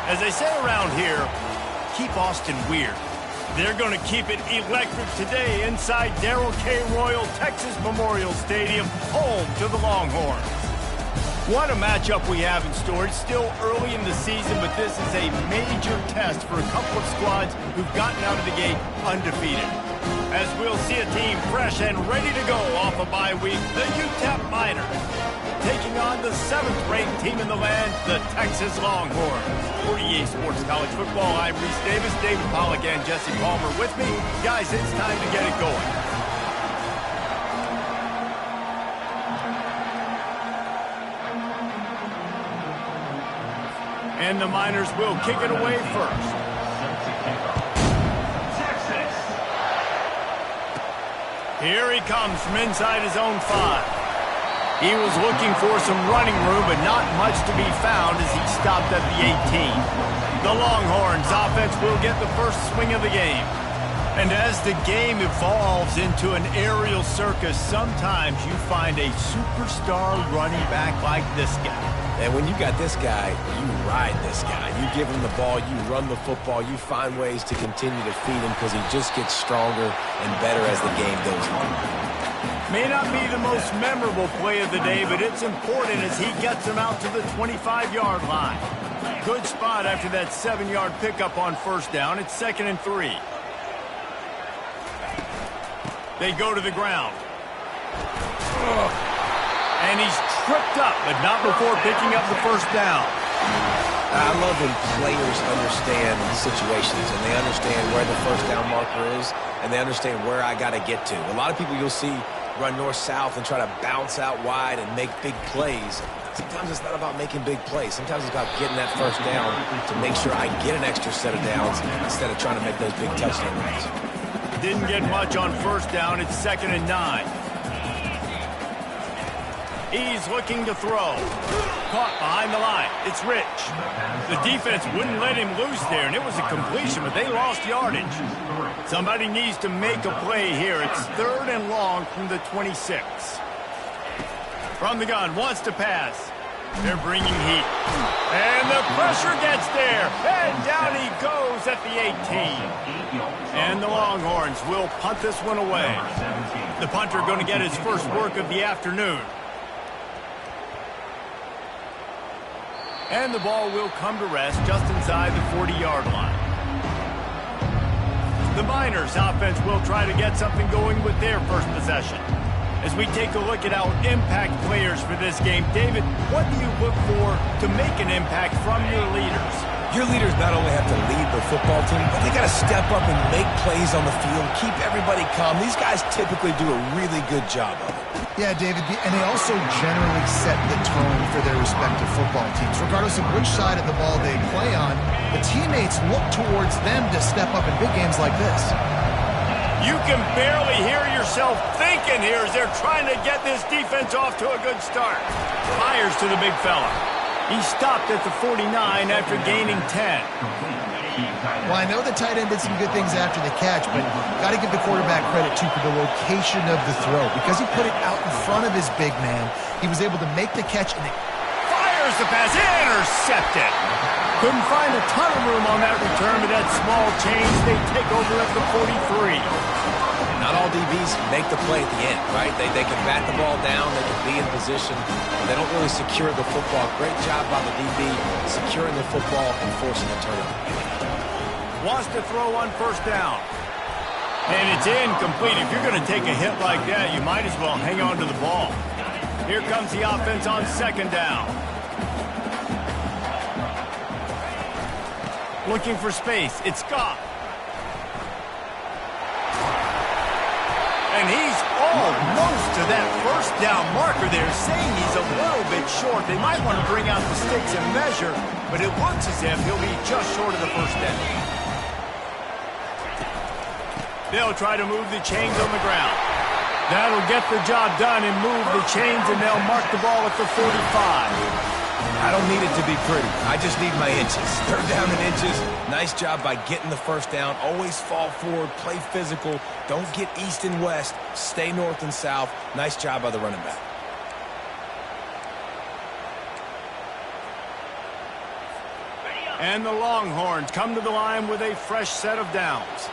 As they say around here, keep Austin weird. They're going to keep it electric today inside Darrell K. Royal Texas Memorial Stadium, home to the Longhorns. What a matchup we have in store. It's still early in the season, but this is a major test for a couple of squads who've gotten out of the gate undefeated. As we'll see a team fresh and ready to go off a bye week, the Utep Miners, taking on the 7th-ranked team in the land, the Texas Longhorns. For EA Sports College Football, I'm Reese Davis, David Pollack, and Jesse Palmer with me. Guys, it's time to get it going. And the Miners will kick it away first. Here he comes from inside his own 5. He was looking for some running room, but not much to be found as he stopped at the 18. The Longhorns offense will get the first swing of the game. And as the game evolves into an aerial circus, sometimes you find a superstar running back like this guy. And when you got this guy, you ride this guy. You give him the ball, you run the football, you find ways to continue to feed him because he just gets stronger and better as the game goes on. May not be the most memorable play of the day, but it's important as he gets him out to the 25-yard line. Good spot after that 7-yard pickup on first down. It's 2nd and 3. They go to the ground. And he's tripped up, but not before picking up the first down. I love when players understand situations and they understand where the first down marker is and they understand where I got to get to. A lot of people you'll see run north-south and try to bounce out wide and make big plays. Sometimes it's not about making big plays. Sometimes it's about getting that first down to make sure I get an extra set of downs instead of trying to make those big touchdown runs. Didn't get much on first down. It's 2nd and 9. He's looking to throw. Caught behind the line. It's Rich. The defense wouldn't let him loose there, and it was a completion, but they lost yardage. Somebody needs to make a play here. It's 3rd and long from the 26. From the gun, wants to pass. They're bringing heat. And the pressure gets there. And down he goes at the 18. And the Longhorns will punt this one away. The punter going to get his first work of the afternoon. And the ball will come to rest just inside the 40-yard line. The Miners offense will try to get something going with their first possession. As we take a look at our impact players for this game, David, what do you look for to make an impact from your leaders? Your leaders not only have to lead the football team, but they got to step up and make plays on the field, keep everybody calm. These guys typically do a really good job of it. Yeah, David, and they also generally set the tone for their respective football teams. Regardless of which side of the ball they play on, the teammates look towards them to step up in big games like this. You can barely hear yourself thinking here as they're trying to get this defense off to a good start. Fires to the big fella. He stopped at the 49 after gaining 10. Well, I know the tight end did some good things after the catch, but got to give the quarterback credit, too, for the location of the throw. Because he put it out in front of his big man, he was able to make the catch and fires the pass. Intercepted. Couldn't find a ton of room on that return, but that small change, they take over at the 43. Not all DBs make the play at the end, right? They can bat the ball down, they can be in position, but they don't really secure the football. Great job by the DB securing the football and forcing a turnover. Wants to throw on first down. And it's incomplete. If you're going to take a hit like that, you might as well hang on to the ball. Here comes the offense on 2nd down. Looking for space. It's Scott. And he's almost to that first down marker there, saying he's a little bit short. They might want to bring out the sticks and measure, but it looks as if he'll be just short of the first down. They'll try to move the chains on the ground. That'll get the job done and move the chains, and they'll mark the ball at the 45. I don't need it to be pretty. I just need my inches. 3rd down in inches. Nice job by getting the first down. Always fall forward, play physical. Don't get east and west. Stay north and south. Nice job by the running back. And the Longhorns come to the line with a fresh set of downs.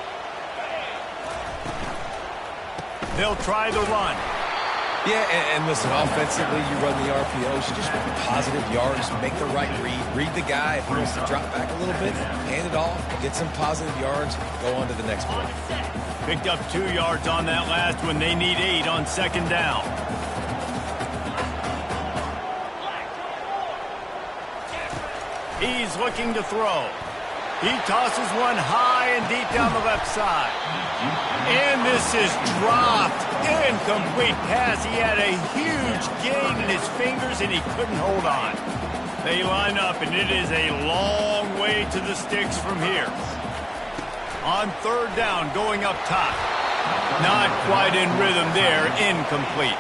They'll try the run. Yeah, and listen, offensively, you run the RPOs, you just run positive yards, make the right read the guy. If he wants to drop back a little bit, hand it off, get some positive yards, go on to the next play. Picked up 2 yards on that last one. They need 8 on second down. He's looking to throw. He tosses one high and deep down the left side. And this is dropped. Incomplete pass. He had a huge gain in his fingers, and he couldn't hold on. They line up, and it is a long way to the sticks from here. On third down, going up top. Not quite in rhythm there. Incomplete.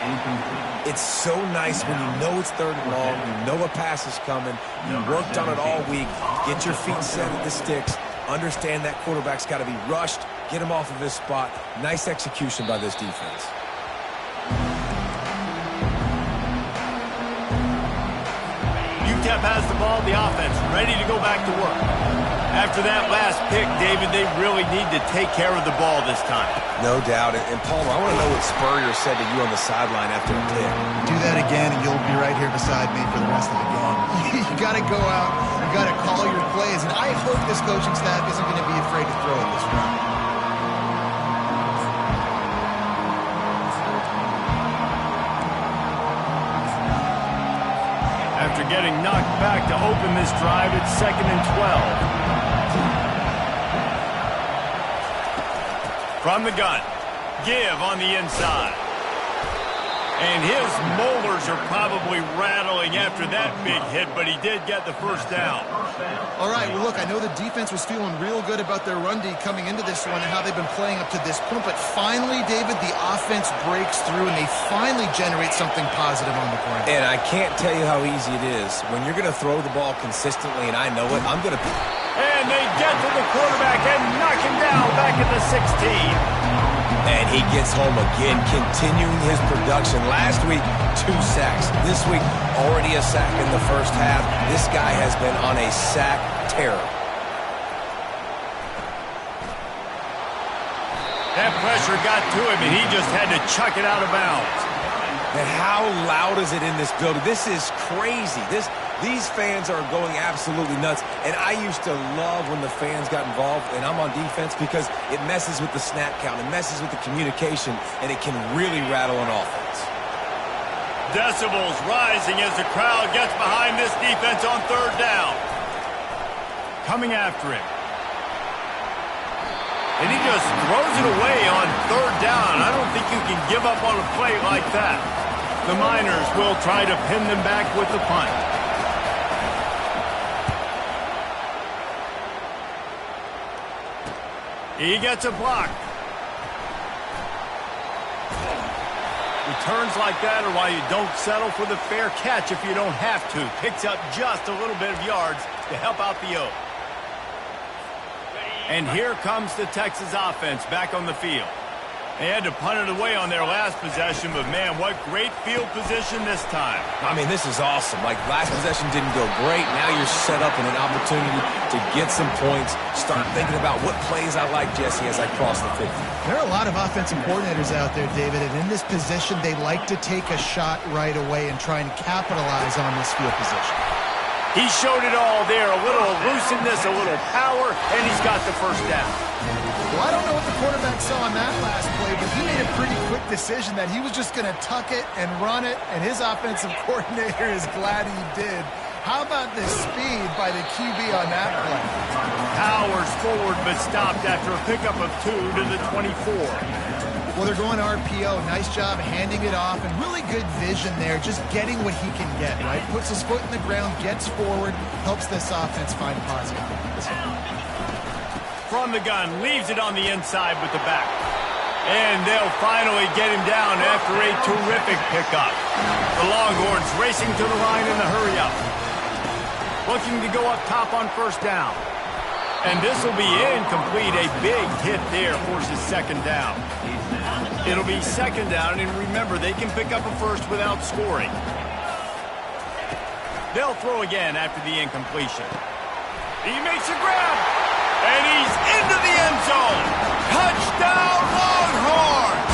It's so nice when you know it's third and long, you know a pass is coming, you worked on it all week, get your feet set at the sticks, understand that quarterback's got to be rushed, get him off of his spot. Nice execution by this defense. Utep has the ball, the offense ready to go back to work. After that last pick, David, they really need to take care of the ball this time. No doubt. And Palmer, I want to know what Spurrier said to you on the sideline after the pick. Do that again, and you'll be right here beside me for the rest of the game. You got to go out. You got to call your plays. And I hope this coaching staff isn't going to be afraid to throw it this round. After getting knocked back to open this drive, it's 2nd and 12. From the gun, give on the inside. And his molars are probably rattling after that big hit, but he did get the first down. All right, well, look, I know the defense was feeling real good about their run D coming into this one and how they've been playing up to this point, but finally, David, the offense breaks through and they finally generate something positive on the ground. And I can't tell you how easy it is. When you're going to throw the ball consistently, and I know it, I'm going to... And they get to the quarterback and knock him down back at the 16. And he gets home again, continuing his production. Last week, 2 sacks. This week, already a sack in the first half. This guy has been on a sack tear. That pressure got to him, and he just had to chuck it out of bounds. And how loud is it in this building? This is crazy. These fans are going absolutely nuts. And I used to love when the fans got involved, and I'm on defense, because it messes with the snap count. It messes with the communication, and it can really rattle an offense. Decibels rising as the crowd gets behind this defense on third down. Coming after him. And he just throws it away on third down. I don't think you can give up on a play like that. The Miners will try to pin them back with the punt. He gets a block. Returns like that are why you don't settle for the fair catch if you don't have to. Picks up just a little bit of yards to help out the Oak. And here comes the Texas offense back on the field. They had to punt it away on their last possession, but man, what great field position this time. I mean, this is awesome. Like, last possession didn't go great. Now you're set up in an opportunity to get some points. Start thinking about what plays I like, Jesse, as I cross the 50. There are a lot of offensive coordinators out there, David, and in this position, they like to take a shot right away and try and capitalize on this field position. He showed it all there, a little elusiveness, a little power, and he's got the first down. Well, I don't know what the quarterback saw on that last play, but he made a pretty quick decision that he was just going to tuck it and run it, and his offensive coordinator is glad he did. How about the speed by the QB on that play? Powers forward, but stopped after a pickup of 2 to the 24. Well, they're going RPO. Nice job handing it off, and really good vision there, just getting what he can get, right? Puts his foot in the ground, gets forward, helps this offense find positive points. From the gun, leaves it on the inside with the back. And they'll finally get him down after a terrific pickup. The Longhorns racing to the line in the hurry-up. Looking to go up top on first down. And this will be incomplete. A big hit there forces second down. It'll be second down, and remember, they can pick up a first without scoring. They'll throw again after the incompletion. He makes a grab, and he's into the end zone. Touchdown, Longhorns!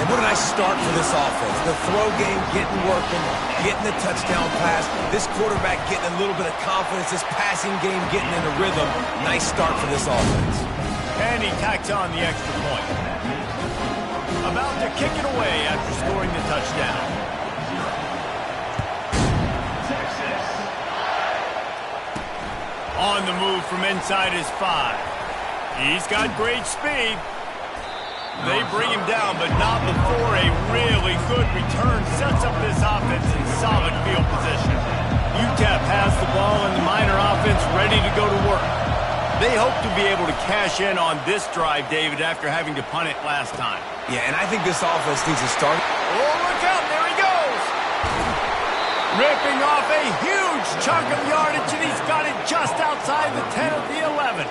And what a nice start for this offense. The throw game getting working, getting the touchdown pass. This quarterback getting a little bit of confidence. This passing game getting in a rhythm. Nice start for this offense. And he tacks on the extra point. About to kick it away after scoring the touchdown. On the move from inside his 5. He's got great speed. They bring him down, but not before a really good return sets up this offense in solid field position. Utep has the ball and the Miner offense ready to go to work. They hope to be able to cash in on this drive, David, after having to punt it last time. Yeah, and I think this offense needs to start. Oh, look out, there he goes! Ripping off a huge chunk of yardage, and he's got it just outside the 10 of the 11.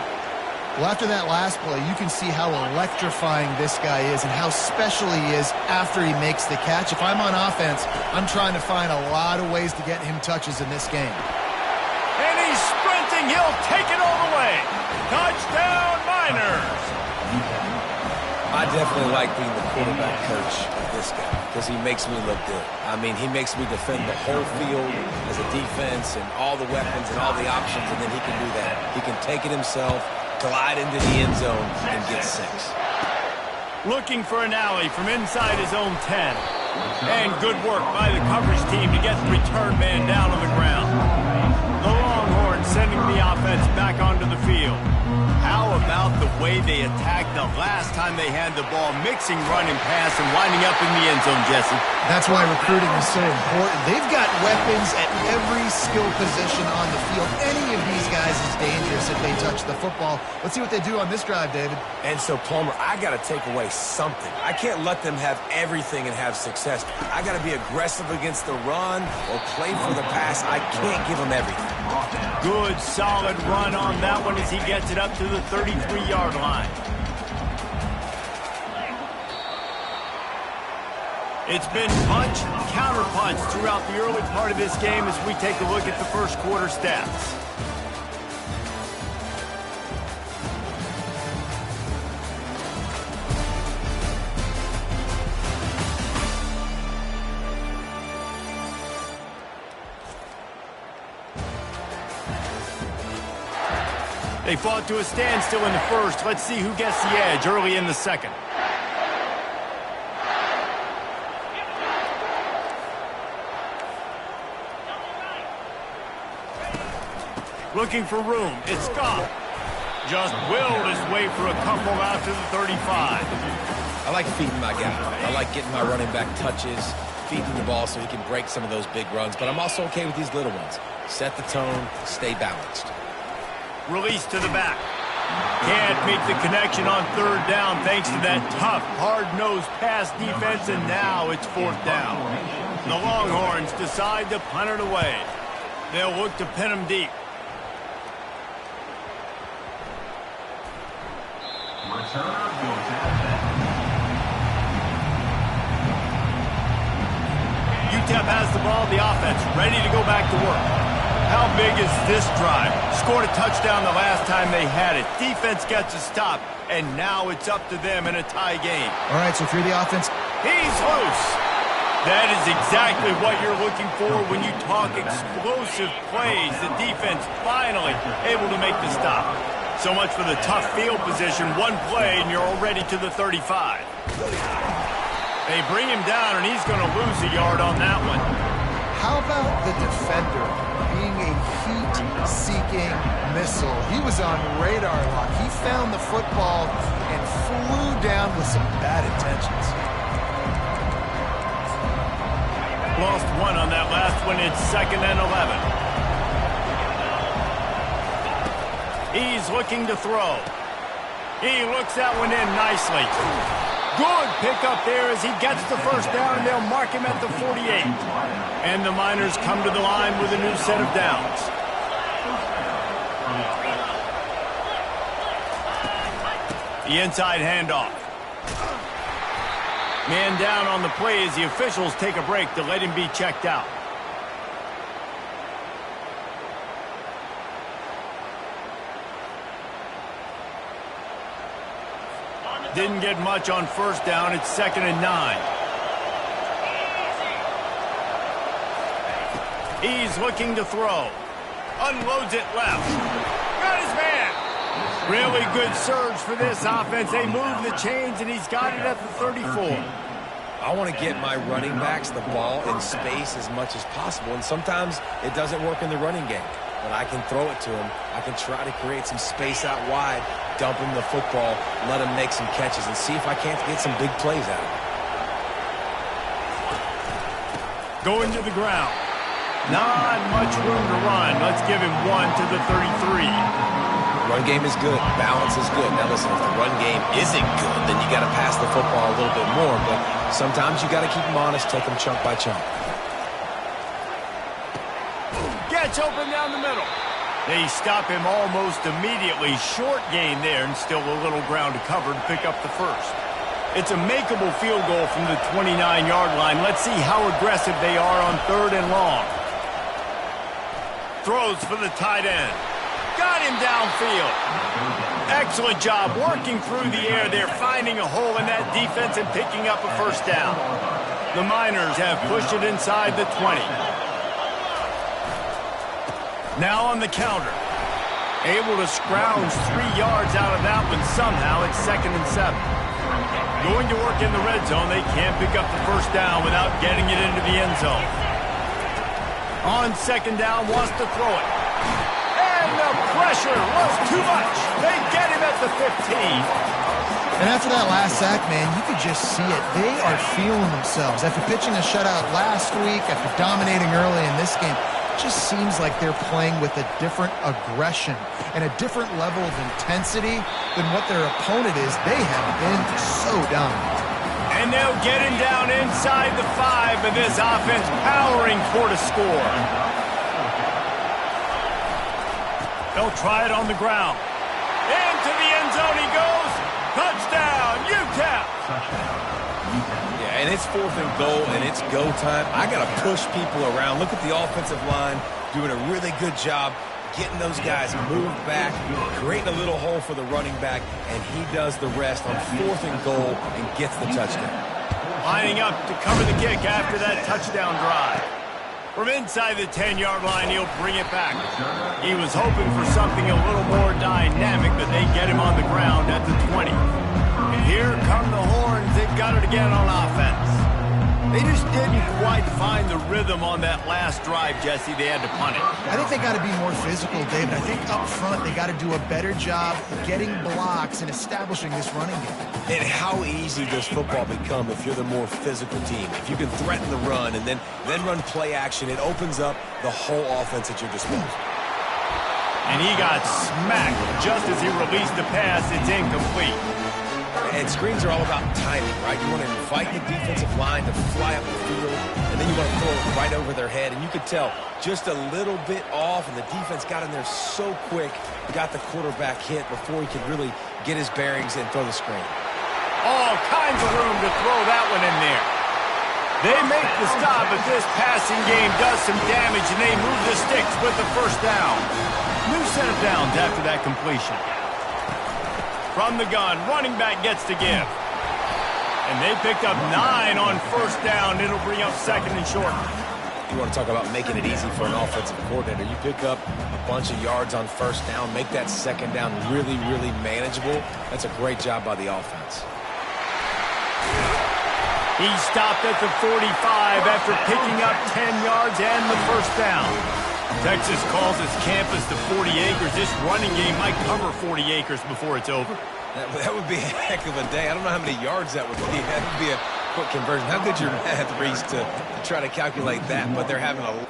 Well, after that last play, you can see how electrifying this guy is and how special he is after he makes the catch. If I'm on offense, I'm trying to find a lot of ways to get him touches in this game. And he's sprinting. He'll take it all the way. Touchdown, Miners! I definitely like being the quarterback coach of this guy because he makes me look good. I mean, he makes me defend the whole field as a defense and all the weapons and all the options, and then he can do that. He can take it himself, glide into the end zone, and get 6. Looking for an alley from inside his own 10. And good work by the coverage team to get the return man down on the ground. The Longhorns sending the offense back onto the field. How about the way they attacked the last time they had the ball, mixing run and pass and winding up in the end zone, Jesse? That's why recruiting is so important. They've got weapons at every skill position on the field. Any of these guys is dangerous if they touch the football. Let's see what they do on this drive, David. And so, Palmer, I got to take away something. I can't let them have everything and have success. I got to be aggressive against the run or play for the pass. I can't give them everything. Good, solid run on that one as he gets it up to the 33-yard line. It's been punch, counter-punch throughout the early part of this game as we take a look at the first quarter stats. They fought to a standstill in the first. Let's see who gets the edge early in the second. Looking for room. It's Scott. Just willed his way for a couple out to the 35. I like feeding my guy. I like getting my running back touches, feeding the ball so he can break some of those big runs. But I'm also okay with these little ones. Set the tone, stay balanced. Release to the back. Can't make the connection on third down thanks to that tough, hard-nosed pass defense, and now it's fourth down. The Longhorns decide to punt it away. They'll look to pin them deep. Utep has the ball, the offense ready to go back to work. How big is this drive? Scored a touchdown the last time they had it. Defense gets a stop, and now it's up to them in a tie game. All right, so if you're the offense, he's loose. That is exactly what you're looking for when you talk explosive plays. The defense finally able to make the stop. So much for the tough field position. One play, and you're already to the 35. They bring him down, and he's going to lose a yard on that one. How about the defender being a heat-seeking missile? He was on radar lock. He found the football and flew down with some bad intentions. Lost one on that last one. It's 2nd and 11. He's looking to throw. He looks that one in nicely. Good pickup there as he gets the first down, and they'll mark him at the 48. And the Miners come to the line with a new set of downs. The inside handoff. Man down on the play as the officials take a break to let him be checked out. didn't get much on first down. It's 2nd and 9. He's looking to throw. Unloads it left. Got his man. Really good surge for this offense. They move the chains, and he's got it at the 34. I want to get my running backs the ball in space as much as possible, and sometimes it doesn't work in the running game. But I can throw it to him. I can try to create some space out wide, dump him the football, let him make some catches, and see if I can't get some big plays out of him. Going to the ground. Not much room to run. Let's give him 1 to the 33. Run game is good. Balance is good. Now listen, if the run game isn't good, then you got to pass the football a little bit more. But sometimes you got to keep them honest, take them chunk by chunk. Gets open down the middle. They stop him almost immediately. Short gain there, and still a little ground to cover to pick up the first. It's a makeable field goal from the 29-yard line. Let's see how aggressive they are on 3rd and long. Throws for the tight end. Got him downfield. Excellent job working through the air there, finding a hole in that defense and picking up a first down. The Miners have pushed it inside the 20. Now on the counter. Able to scrounge 3 yards out of that one somehow. It's 2nd and 7. Going to work in the red zone. They can't pick up the first down without getting it into the end zone. On 2nd down, wants to throw it. And the pressure was too much. They get him at the 15. And after that last sack, man, you could just see it. They are feeling themselves. After pitching a shutout last week, after dominating early in this game, it just seems like they're playing with a different aggression and a different level of intensity than what their opponent is. They have been so dominant. And they'll get him down inside the 5, and this offense powering for the score. They'll try it on the ground. Into the end zone he goes. Touchdown, Utep. Yeah, and it's 4th and goal, and it's go time. I got to push people around. Look at the offensive line doing a really good job getting those guys moved back, creating a little hole for the running back, and he does the rest on 4th and goal and gets the touchdown. Lining up to cover the kick after that touchdown drive. From inside the 10-yard line, he'll bring it back. He was hoping for something a little more dynamic, but they get him on the ground at the 20. And here come the horns. They've got it again on offense. They just didn't quite find the rhythm on that last drive, Jesse. They had to punt it. I think they got to be more physical, David. I think up front they got to do a better job getting blocks and establishing this running game. And how easy does football become if you're the more physical team? If you can threaten the run and then run play action, it opens up the whole offense at your disposal. And he got smacked just as he released the pass. It's incomplete. And screens are all about timing, right? You want to invite the defensive line to fly up the field, and then you want to throw it right over their head. And you could tell just a little bit off, and the defense got in there so quick, got the quarterback hit before he could really get his bearings and throw the screen. All kinds of room to throw that one in there. They make the stop, but this passing game does some damage, and they move the sticks with the first down. New set of downs after that completion. From the gun, running back gets to give. And they picked up 9 on first down. It'll bring up 2nd and short. You want to talk about making it easy for an offensive coordinator. You pick up a bunch of yards on first down, make that 2nd down really, really manageable. That's a great job by the offense. He stopped at the 45 after picking up 10 yards and the first down. Texas calls its campus the 40 acres. This running game might cover 40 acres before it's over. That would be a heck of a day. I don't know how many yards that would be. That would be a quick conversion. How good your math, Reese, to try to calculate that, but they're having a...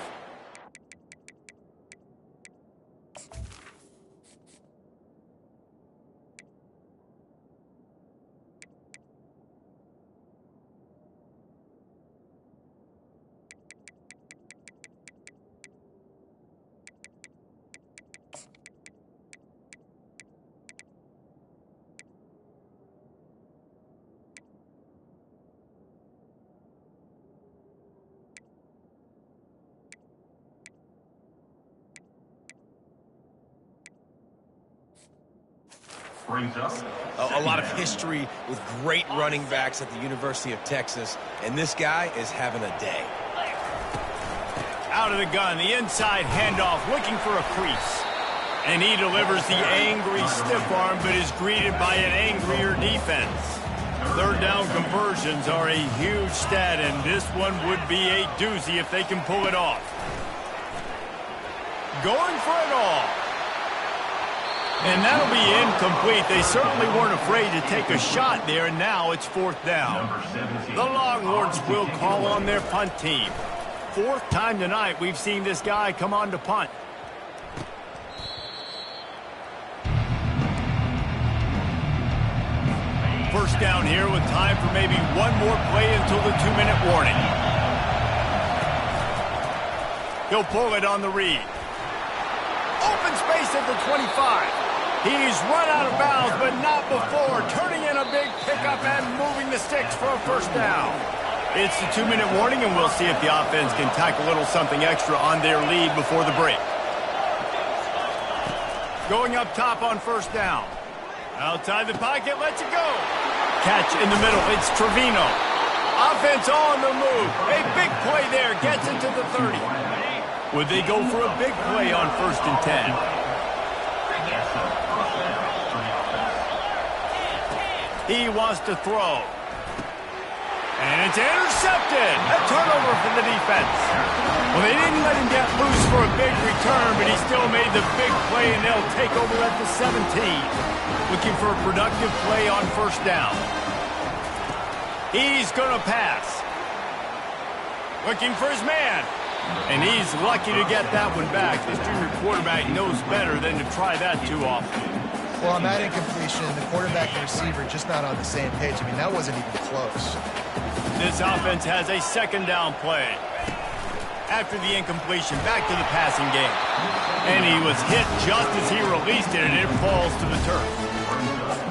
A lot of history with great running backs at the University of Texas, and this guy is having a day. Out of the gun, the inside handoff, looking for a crease. And he delivers the angry stiff arm, but is greeted by an angrier defense. Third down conversions are a huge stat, and this one would be a doozy if they can pull it off. Going for it all. And that'll be incomplete. They certainly weren't afraid to take a shot there, and now it's fourth down. The Longhorns will call on their punt team. Fourth time tonight we've seen this guy come on to punt. First down here with time for maybe one more play until the 2-minute warning. He'll pull it on the read. Open space at the 25. He's run out of bounds, but not before turning in a big pickup and moving the sticks for a first down. It's the 2-minute warning, and we'll see if the offense can tack a little something extra on their lead before the break. Going up top on first down. Outside the pocket, lets it go. Catch in the middle, it's Trevino. Offense on the move. A big play there, gets it to the 30. Would they go for a big play on 1st and 10? He wants to throw. And it's intercepted. A turnover for the defense. Well, they didn't let him get loose for a big return, but he still made the big play, and they'll take over at the 17. Looking for a productive play on first down. He's going to pass. Looking for his man. And he's lucky to get that one back. This junior quarterback knows better than to try that too often. Well, on that incompletion, the quarterback and receiver just not on the same page. I mean, that wasn't even close. This offense has a second down play. After the incompletion, back to the passing game. And he was hit just as he released it, and it falls to the turf.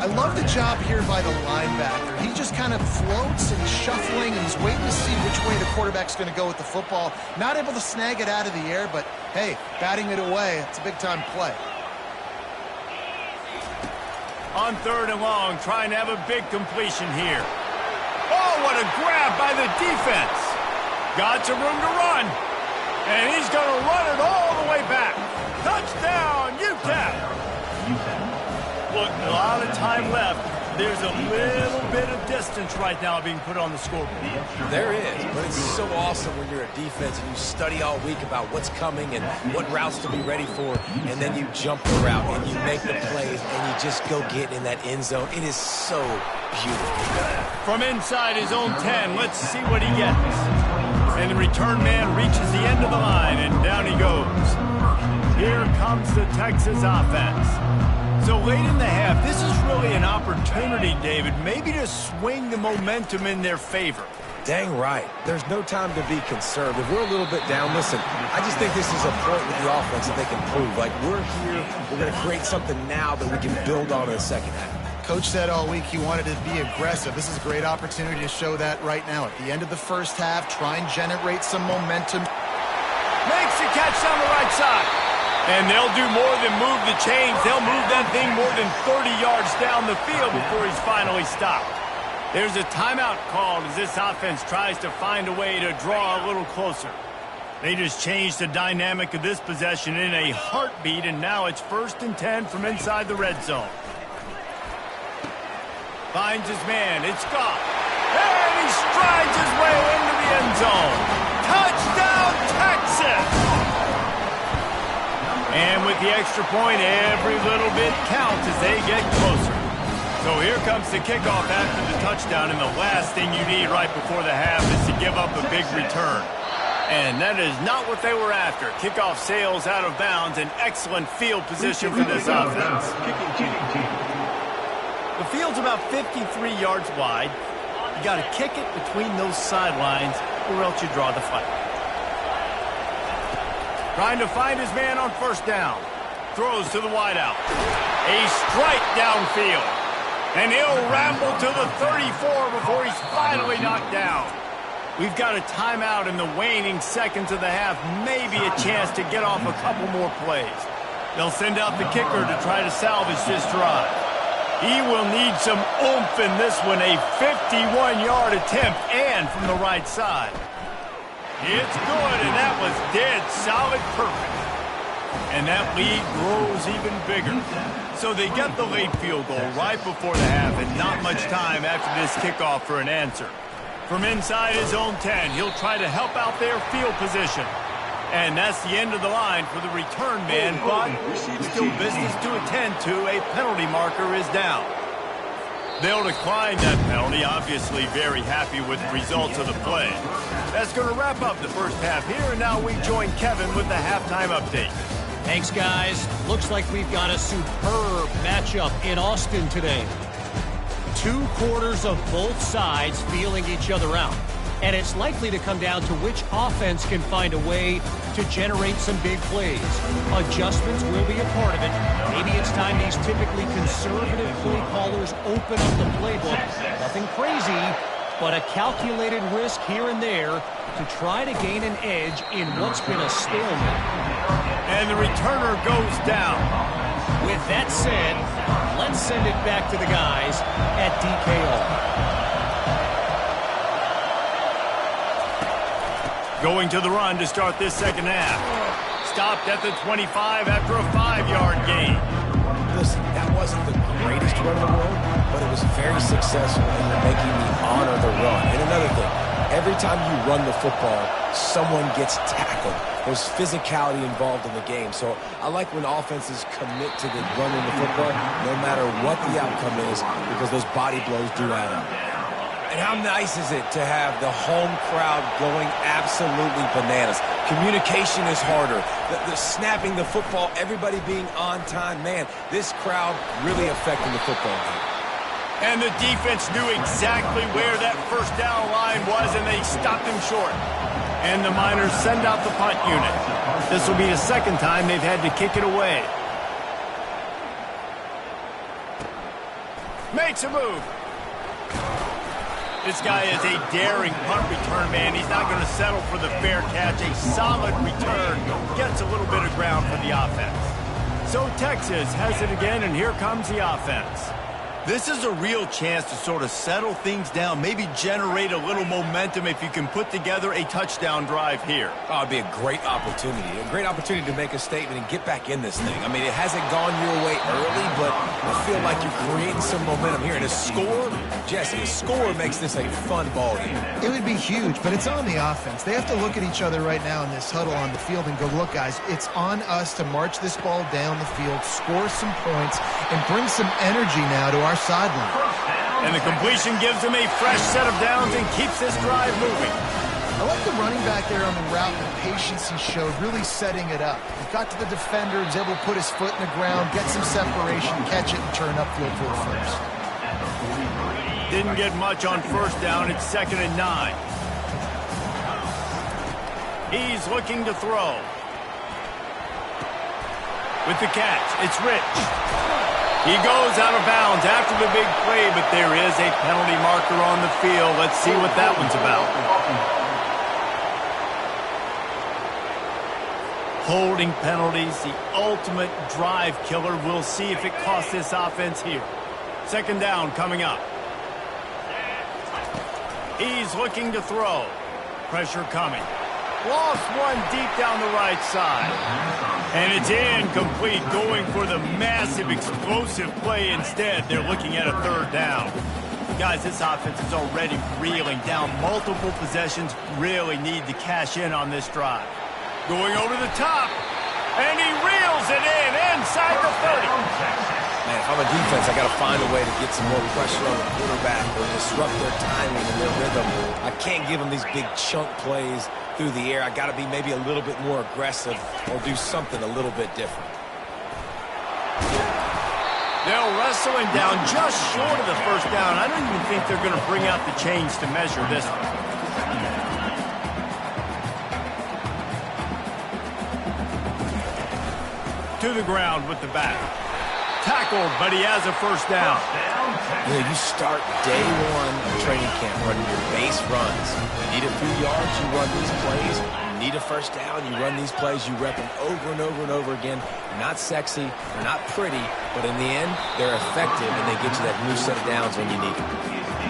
I love the job here by the linebacker. He just kind of floats and shuffling, and he's waiting to see which way the quarterback's going to go with the football. Not able to snag it out of the air, but, hey, batting it away, it's a big-time play. On 3rd and long, trying to have a big completion here. Oh, what a grab by the defense. Got some room to run. And he's going to run it all the way back. Touchdown, Utep. Look, a lot of time left. There's a little bit of distance right now being put on the scoreboard. There is, but it's so awesome when you're a defense and you study all week about what's coming and what routes to be ready for, and then you jump the route and you make the plays and you just go get in that end zone. It is so beautiful. From inside his own 10, let's see what he gets. And the return man reaches the end of the line, and down he goes. Here comes the Texas offense. So late in the half, this is really an opportunity, David, maybe to swing the momentum in their favor. Dang right. There's no time to be conservative. We're a little bit down. Listen, I just think this is a point with the offense that they can prove. Like, we're here, we're going to create something now that we can build on in the second half. Coach said all week he wanted to be aggressive. This is a great opportunity to show that right now. At the end of the first half, try and generate some momentum. Makes the catch on the right side. And they'll do more than move the chains. They'll move that thing more than 30 yards down the field before he's finally stopped. There's a timeout called as this offense tries to find a way to draw a little closer. They just changed the dynamic of this possession in a heartbeat, and now it's 1st and 10 from inside the red zone. Finds his man. It's Goff. And he strides his way into the end zone. Touchdown, Texas! And with the extra point, every little bit counts as they get closer. So here comes the kickoff after the touchdown, and the last thing you need right before the half is to give up a big return. And that is not what they were after. Kickoff sails out of bounds, an excellent field position for this offense. The field's about 53 yards wide. You got to kick it between those sidelines, or else you draw the flag. Trying to find his man on first down. Throws to the wideout. A strike downfield. And he'll ramble to the 34 before he's finally knocked down. We've got a timeout in the waning seconds of the half. Maybe a chance to get off a couple more plays. They'll send out the kicker to try to salvage this drive. He will need some oomph in this one. A 51-yard attempt and from the right side. It's good, and that was dead solid perfect. And that lead grows even bigger. So they get the late field goal right before the half and not much time after this kickoff for an answer. From inside his own 10, he'll try to help out their field position. And that's the end of the line for the return man, but still business to attend to. A penalty marker is down. They'll decline that penalty, obviously very happy with the results of the play. That's going to wrap up the first half here, and now we join Kevin with the halftime update. Thanks, guys. Looks like we've got a superb matchup in Austin today. 2 quarters of both sides feeling each other out. And it's likely to come down to which offense can find a way to generate some big plays. Adjustments will be a part of it. Maybe it's time these typically conservative play callers open up the playbook. Nothing crazy, but a calculated risk here and there to try to gain an edge in what's been a stalemate. And the returner goes down. With that said, let's send it back to the guys at DKO. Going to the run to start this second half. Stopped at the 25 after a 5-yard gain. Listen, that wasn't the greatest run in the world, but it was very successful in making me honor the run. And another thing, every time you run the football, someone gets tackled. There's physicality involved in the game. So I like when offenses commit to the running the football, no matter what the outcome is, because those body blows do add up. And how nice is it to have the home crowd going absolutely bananas. Communication is harder. The snapping the football, everybody being on time. Man, this crowd really affecting the football game. And the defense knew exactly where that first down line was, and they stopped him short. And the Miners send out the punt unit. This will be the second time they've had to kick it away. Makes a move. This guy is a daring punt return man. He's not going to settle for the fair catch. A solid return gets a little bit of ground for the offense. So Texas has it again, and here comes the offense. This is a real chance to sort of settle things down, maybe generate a little momentum if you can put together a touchdown drive here. Oh, it'd be a great opportunity to make a statement and get back in this thing. I mean, it hasn't gone your way early, but I feel like you're creating some momentum here. And a score, Jesse, a score makes this a fun ball game. It would be huge, but it's on the offense. They have to look at each other right now in this huddle on the field and go, look, guys, it's on us to march this ball down the field, score some points, and bring some energy now to our sideline. And the completion gives him a fresh set of downs and keeps this drive moving. I like the running back there on the route and the patience he showed, really setting it up. He got to the defender, was able to put his foot in the ground, get some separation, catch it, and turn upfield for the first. Didn't get much on first down. It's 2nd and 9. He's looking to throw. With the catch, it's Rich. He goes out of bounds after the big play, but there is a penalty marker on the field. Let's see what that one's about. Holding penalties, the ultimate drive killer. We'll see if it costs this offense here. 2nd down coming up. He's looking to throw. Pressure coming. Lost one deep down the right side. And it's incomplete, going for the massive explosive play instead. They're looking at a 3rd down. Guys, this offense is already reeling down multiple possessions. Really need to cash in on this drive. Going over the top. And he reels it in inside the 30. Man, if I'm a defense, I got to find a way to get some more pressure on the quarterback or disrupt their timing and their rhythm. I can't give them these big chunk plays through the air. I got to be maybe a little bit more aggressive or do something a little bit different. They'll wrestle him down just short of the first down. I don't even think they're going to bring out the chains to measure this one. To the ground with the back. Tackled, but he has a first down. You know, you start day one of training camp running your base runs. You need a few yards, you run these plays. need a first down, you run these plays, you rep them over and over and over again. They're not sexy, they're not pretty, but in the end, they're effective, and they get you that new set of downs when you need it.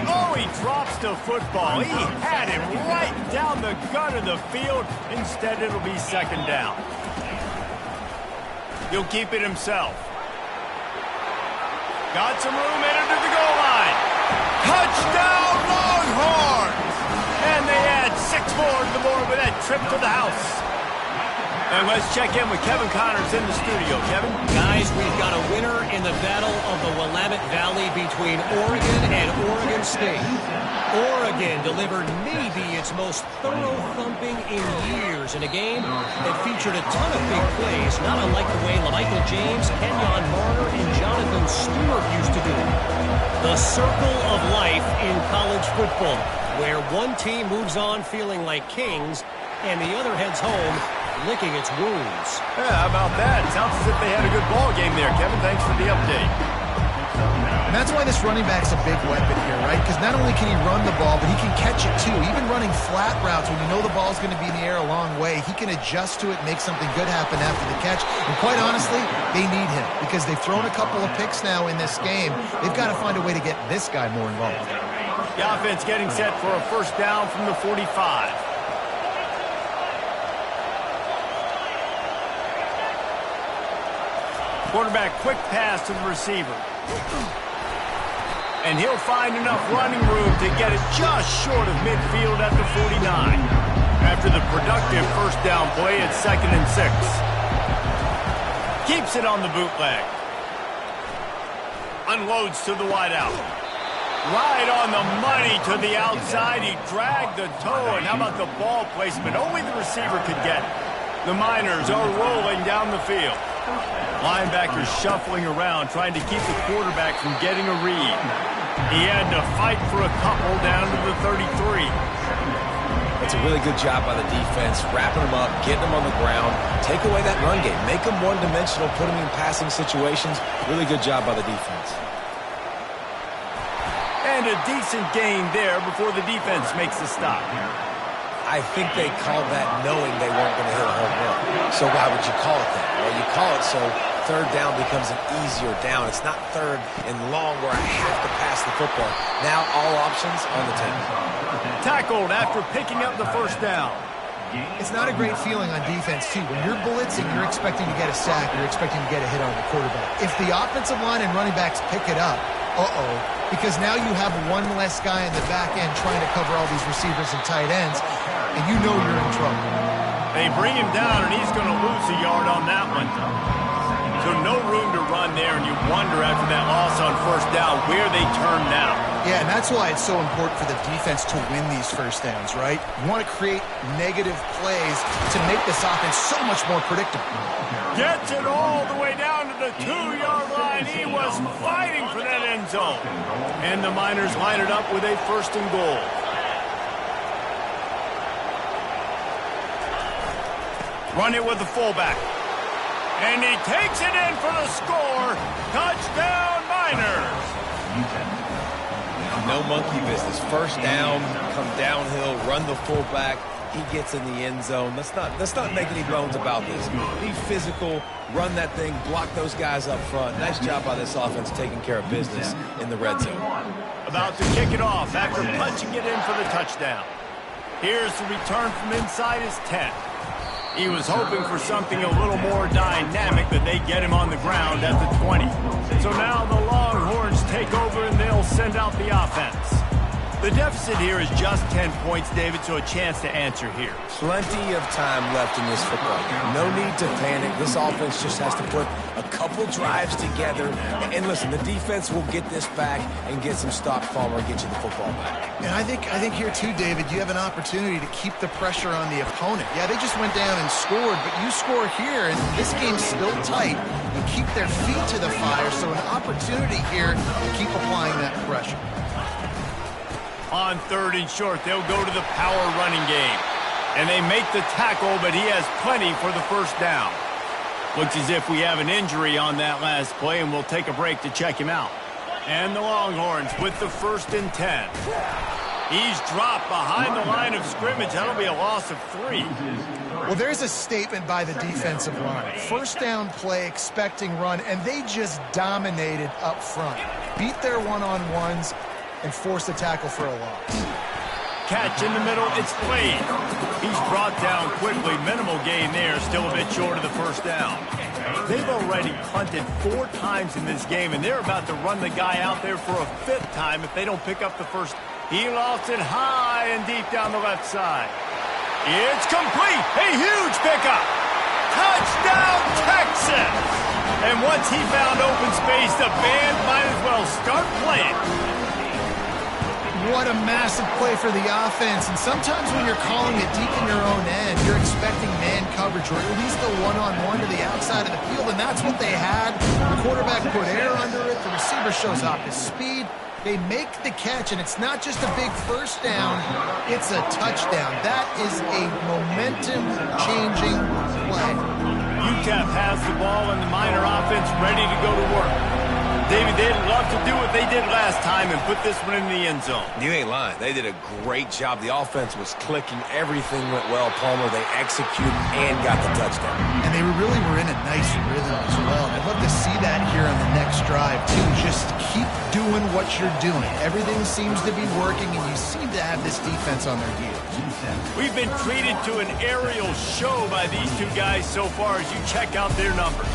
Oh, he drops the football. He had him right down the gut of the field. Instead, it'll be second down. He'll keep it himself. Got some room, headed to the goal line. Touchdown, Longhorns! And they add 6 more to the board with that trip to the house. And let's check in with Kevin Connors in the studio. Kevin? Guys, we've got a winner in the battle of the Willamette Valley between Oregon and Oregon State. Oregon delivered maybe its most thorough thumping in years in a game that featured a ton of big plays, not unlike the way LaMichael James, Kenyon Marner, and Jonathan Stewart used to do it. The circle of life in college football, where one team moves on feeling like kings and the other heads home licking its wounds. Yeah, how about that? Sounds as if they had a good ball game there, Kevin. Thanks for the update. And that's why this running back's a big weapon here, right? Because not only can he run the ball, but he can catch it too. Even running flat routes when you know the ball's going to be in the air a long way, he can adjust to it, make something good happen after the catch. And quite honestly, they need him because they've thrown a couple of picks now in this game. They've got to find a way to get this guy more involved. The offense getting set for a first down from the 45. Quarterback, quick pass to the receiver. And he'll find enough running room to get it just short of midfield at the 49. After the productive first down play, it's 2nd and 6. Keeps it on the bootleg. Unloads to the wideout. Right on the money to the outside. He dragged the toe, and how about the ball placement? Only the receiver could get it. The Miners are rolling down the field. Linebackers shuffling around, trying to keep the quarterback from getting a read. He had to fight for a couple down to the 33. It's a really good job by the defense, wrapping them up, getting them on the ground, take away that run game, make them one-dimensional, put them in passing situations. Really good job by the defense. And a decent gain there before the defense makes the stop. I think they called that knowing they weren't going to hit a home run. So why would you call it that? Well, you call it so third down becomes an easier down. It's not third and long where I have to pass the football. Now all options on the table. Tackled after picking up the first down. It's not a great feeling on defense, too. When you're blitzing, you're expecting to get a sack. You're expecting to get a hit on the quarterback. If the offensive line and running backs pick it up, because now you have one less guy in the back end trying to cover all these receivers and tight ends, and you know you're in trouble. They bring him down, and he's going to lose a yard on that one. So no room to run there, and you wonder after that loss on first down where they turn now. Yeah, and that's why it's so important for the defense to win these first downs, right? You want to create negative plays to make this offense so much more predictable. Gets it all the way down to the 2-yard line. He was fighting for that end zone. And the Miners line it up with a 1st and goal. Run it with the fullback. And he takes it in for the score. Touchdown, Miners. No monkey business. First down, come downhill, run the fullback. He gets in the end zone. Let's not make any bones about this. Be physical, run that thing, block those guys up front. Nice job by this offense taking care of business in the red zone. About to kick it off after punching it in for the touchdown. Here's the return from inside his 10. He was hoping for something a little more dynamic, but they get him on the ground at the 20. So now the Longhorns take over and they'll send out the offense. The deficit here is just 10 points, David, so a chance to answer here. Plenty of time left in this football game. No need to panic. This offense just has to put a couple drives together. And listen, the defense will get this back and get some stop farmer and get you the football back. And I think here too, David, you have an opportunity to keep the pressure on the opponent. Yeah, they just went down and scored, but you score here, and this game's still tight. You keep their feet to the fire, so an opportunity here to keep applying that pressure. On 3rd and short, they'll go to the power running game. And they make the tackle, but he has plenty for the first down. Looks as if we have an injury on that last play, and we'll take a break to check him out. And the Longhorns with the 1st and 10. He's dropped behind the line of scrimmage. That'll be a loss of 3. Well, there's a statement by the defensive line. First down play, expecting run, and they just dominated up front. Beat their one-on-ones and forced a tackle for a loss. Catch in the middle, it's played. He's brought down quickly. Minimal gain there, still a bit short of the first down. They've already punted 4 times in this game, and they're about to run the guy out there for a 5th time if they don't pick up the first. He lost it high and deep down the left side. It's complete. A huge pickup. Touchdown, Texas! And once he found open space, the band might as well start playing. What a massive play for the offense. And sometimes when you're calling it deep in your own end, you're expecting man coverage or at least a one-on-one to the outside of the field, and that's what they had. The quarterback put air under it. The receiver shows off his speed. They make the catch, and it's not just a big first down, it's a touchdown. That is a momentum-changing play. Utep has the ball, and the Miner offense ready to go to work. David, they'd love to do what they did last time and put this one in the end zone. You ain't lying. They did a great job. The offense was clicking. Everything went well, Palmer. They executed and got the touchdown. And they really were in a nice rhythm as well. I'd love to see that here on the next drive, too. Just keep doing what you're doing. Everything seems to be working, and you seem to have this defense on their heels. We've been treated to an aerial show by these 2 guys so far as you check out their numbers.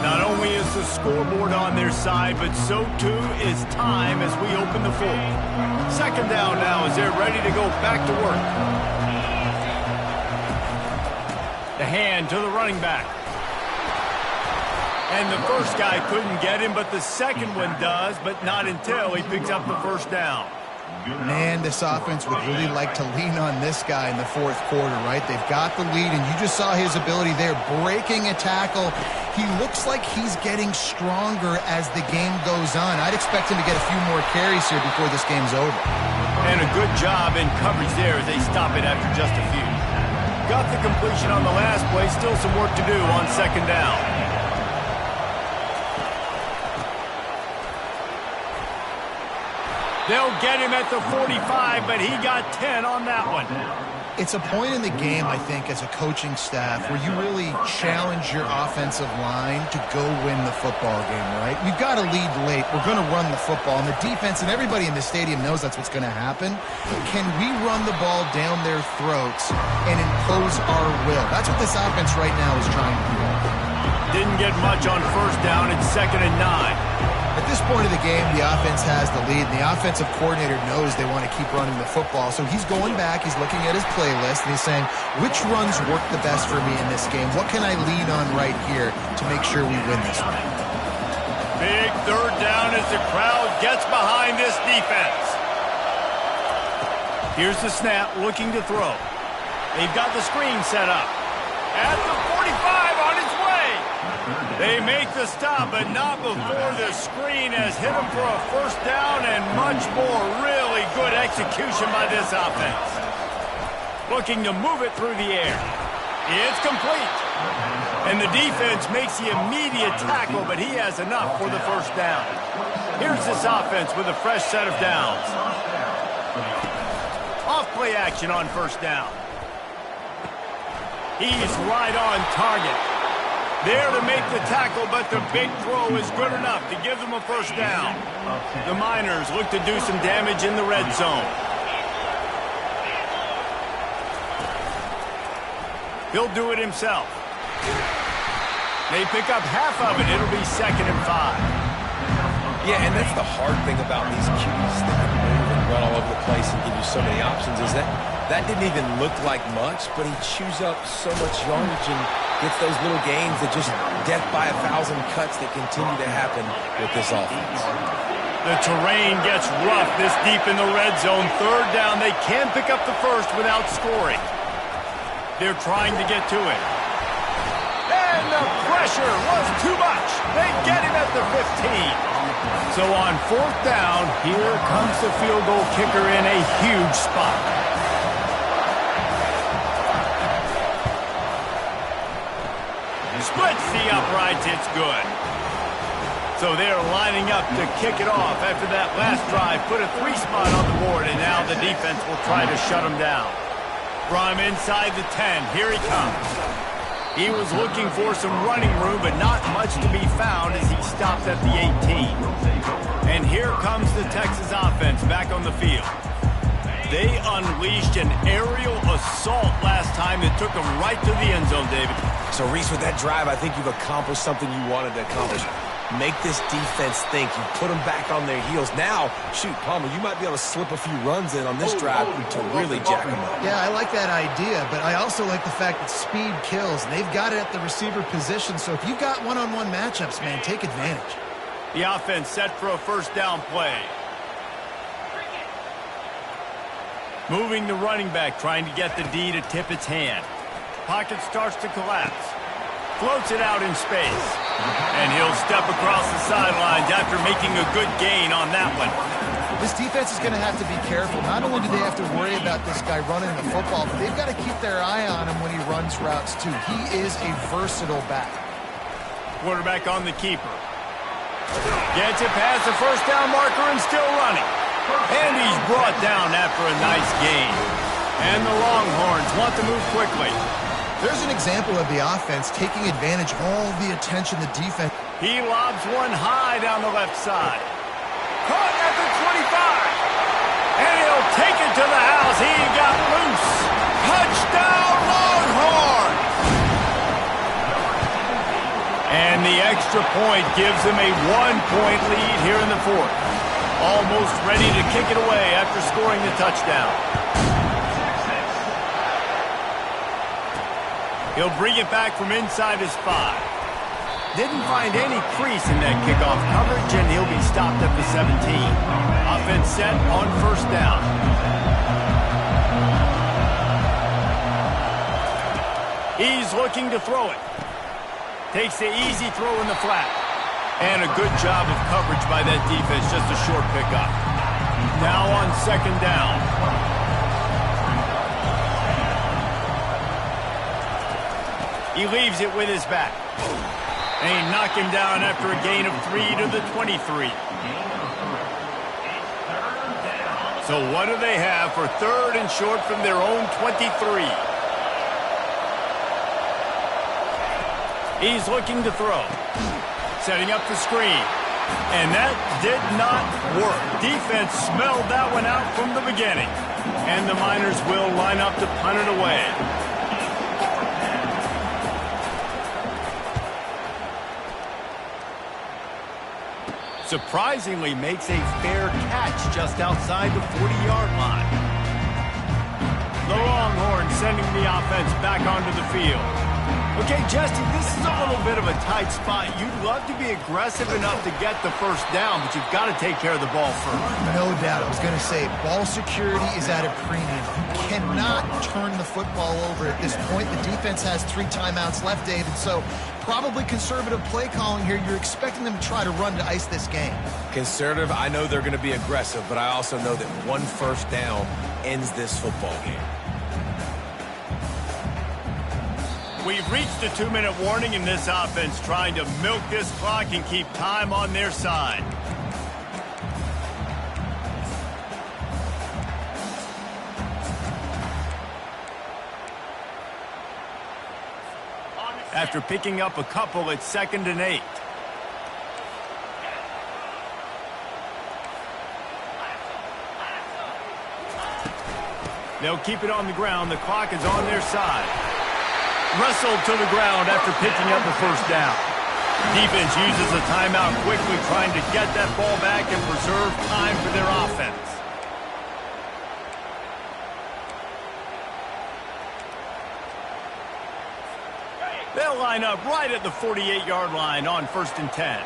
Not only is the scoreboard on their side, but so too is time as we open the 4th. Second down now as they're ready to go back to work. The hand to the running back. And the first guy couldn't get him, but the second one does, but not until he picks up the first down. Man, this offense would really like to lean on this guy in the 4th quarter, right? They've got the lead, and you just saw his ability there, breaking a tackle. He looks like he's getting stronger as the game goes on. I'd expect him to get a few more carries here before this game's over. And a good job in coverage there as they stop it after just a few. Got the completion on the last play, still some work to do on second down. They'll get him at the 45, but he got 10 on that one. It's a point in the game, I think, as a coaching staff where you really challenge your offensive line to go win the football game, right? We've got to lead late. We're going to run the football. And the defense and everybody in the stadium knows that's what's going to happen. Can we run the ball down their throats and impose our will? That's what this offense right now is trying to do. Didn't get much on first down. It's 2nd and 9. At this point of the game, the offense has the lead, and the offensive coordinator knows they want to keep running the football. So he's going back, he's looking at his playlist, and he's saying, which runs work the best for me in this game? What can I lean on right here to make sure we win this one? Big third down as the crowd gets behind this defense. Here's the snap, looking to throw. They've got the screen set up. At the 45 on its way. They make the stop, but not before the screen has hit them for a first down and much more. Really good execution by this offense. Looking to move it through the air. It's complete. And the defense makes the immediate tackle, but he has enough for the first down. Here's this offense with a fresh set of downs. Off play action on first down. He's right on target. There to make the tackle, but the big throw is good enough to give them a first down. The Miners look to do some damage in the red zone. He'll do it himself. They pick up half of it. It'll be 2nd and 5. Yeah, and that's the hard thing about these QBs that can move and run all over the place and give you so many options is that didn't even look like much, but he chews up so much yardage and gets those little gains that just death by 1,000 cuts that continue to happen with this offense. The terrain gets rough this deep in the red zone. Third down, they can pick up the first without scoring. They're trying to get to it. And the pressure was too much. They get him at the 15. So on 4th down, here comes the field goal kicker in a huge spot. Splits the uprights, it's good. So they're lining up to kick it off after that last drive. Put a 3-spot on the board, and now the defense will try to shut them down. From inside the 10, here he comes. He was looking for some running room, but not much to be found as he stopped at the 18. And here comes the Texas offense back on the field. They unleashed an aerial assault last time that took them right to the end zone, David. So, Reese, with that drive, I think you've accomplished something you wanted to accomplish. Make this defense think. You put them back on their heels. Now, shoot, Palmer, you might be able to slip a few runs in on this drive to really jack them up. Yeah, I like that idea, but I also like the fact that speed kills. They've got it at the receiver position, so if you've got one-on-one matchups, man, take advantage. The offense set for a first down play. Moving the running back, trying to get the D to tip its hand. Pocket starts to collapse. Floats it out in space. And he'll step across the sidelines after making a good gain on that one. This defense is going to have to be careful. Not only do they have to worry about this guy running the football, but they've got to keep their eye on him when he runs routes, too. He is a versatile back. Quarterback on the keeper. Gets it past the first down marker and still running. And he's brought down after a nice gain. And the Longhorns want to move quickly. There's an example of the offense taking advantage of all the attention the defense. He lobs one high down the left side. Caught at the 25. And he'll take it to the house. He got loose. Touchdown, Longhorn! And the extra point gives him a 1-point lead here in the fourth. Almost ready to kick it away after scoring the touchdown. He'll bring it back from inside his 5. Didn't find any crease in that kickoff coverage, and he'll be stopped at the 17. Offense set on first down. He's looking to throw it. Takes the easy throw in the flat. And a good job of coverage by that defense, just a short pickup. Now on second down. He leaves it with his back. And he knocked him down after a gain of 3 to the 23. So what do they have for third and short from their own 23? He's looking to throw. Setting up the screen. And that did not work. Defense smelled that one out from the beginning. And the Miners will line up to punt it away. Surprisingly makes a fair catch just outside the 40-yard line. The Longhorns sending the offense back onto the field. Okay, Justin, this is a little bit of a tight spot. You'd love to be aggressive enough to get the first down, but you've got to take care of the ball first. No doubt. I was going to say, ball security is at a premium. You cannot turn the football over at this point. The defense has 3 timeouts left, David, so probably conservative play calling here. You're expecting them to try to run to ice this game. Conservative, I know they're going to be aggressive, but I also know that one first down ends this football game. We've reached a 2-minute warning in this offense, trying to milk this clock and keep time on their side. After picking up a couple, it's 2nd and 8. They'll keep it on the ground. The clock is on their side. Wrestled to the ground after picking up the first down. Defense uses a timeout quickly, trying to get that ball back and preserve time for their offense. They'll line up right at the 48-yard line on 1st and 10.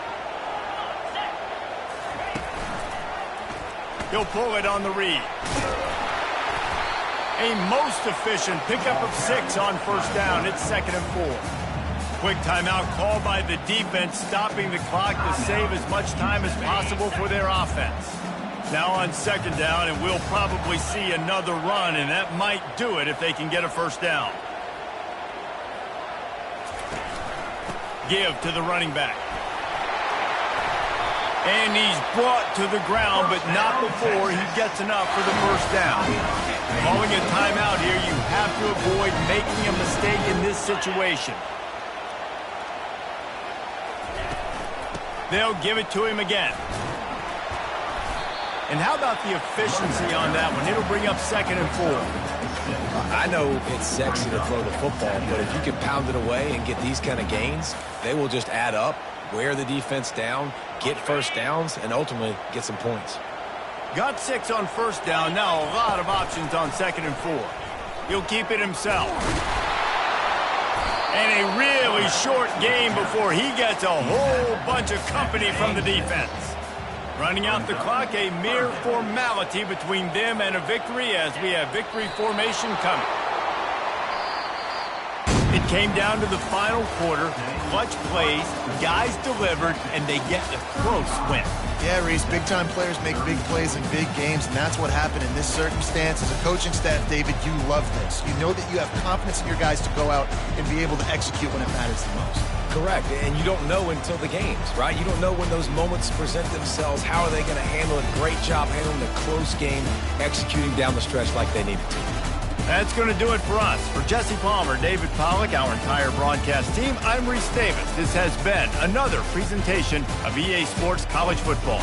He'll pull it on the read. A most efficient pickup of 6 on first down. It's 2nd and 4. Quick timeout called by the defense, stopping the clock to save as much time as possible for their offense. Now on 2nd down, and we'll probably see another run, and that might do it if they can get a first down. Give to the running back. And he's brought to the ground, but not before he gets enough for the first down. Calling a timeout here, you have to avoid making a mistake in this situation. They'll give it to him again. And how about the efficiency on that one? It'll bring up 2nd and 4. I know it's sexy to throw the football, but if you can pound it away and get these kind of gains, they will just add up, wear the defense down, get first downs, and ultimately get some points. Got 6 on first down. Now a lot of options on 2nd and 4. He'll keep it himself. And a really short game before he gets a whole bunch of company from the defense. Running out the clock, a mere formality between them and a victory as we have victory formation coming. It came down to the final quarter. Clutch plays, guys delivered, and they get a close win. Yeah, Reese, big-time players make big plays in big games, and that's what happened in this circumstance. As a coaching staff, David, you love this. You know that you have confidence in your guys to go out and be able to execute when it matters the most. Correct, and you don't know until the games, right? You don't know when those moments present themselves. How are they going to handle it? Great job handling the close game, executing down the stretch like they needed to. That's going to do it for us. For Jesse Palmer, David Pollack, our entire broadcast team, I'm Reese Davis. This has been another presentation of EA Sports College Football.